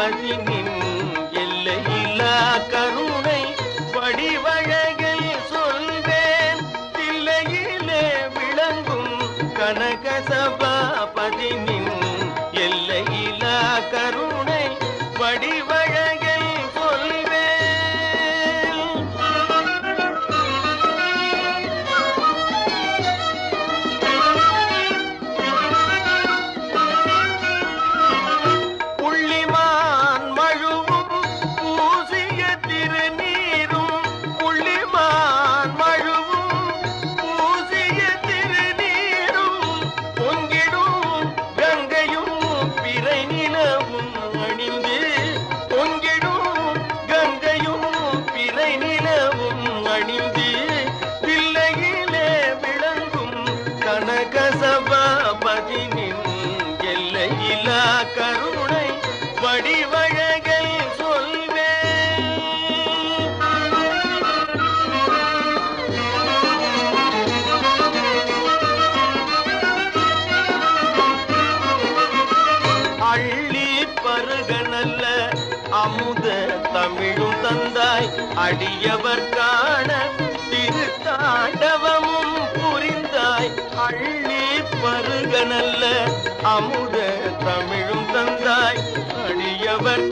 பதினின் எல்லையில்லா கருணை வடிவழகில் சொல்வேன் தில்லையிலே விளங்கும் கனக சபாபதினின் எல்லையில்லா கருணை வடிவழகில் சொல்வேன். புள்ளிமான் மழுவும் பூசிய திருநீரும் புள்ளிமான் மழுவும் பூசிய திருநீரும் பொங்கிடும் கங்கையும் பிறை நிலவும் அணிந்து பொங்கிடும் கங்கையும் பிறை நிலவும் அணிந்து தில்லையிலே விளங்கும் கனக சபாபதினின் எல்லையில்லா கருணை வடிவழகை சொல்வேன். அள்ளி பருக நல்ல அமுத தமிழும் தந்தாய் அடியவர் காண திருத்தாண்டவமும் புரிந்தாய். அள்ளி பருக நல்ல அமுத தமிழும் தந்தாய் அடியவர்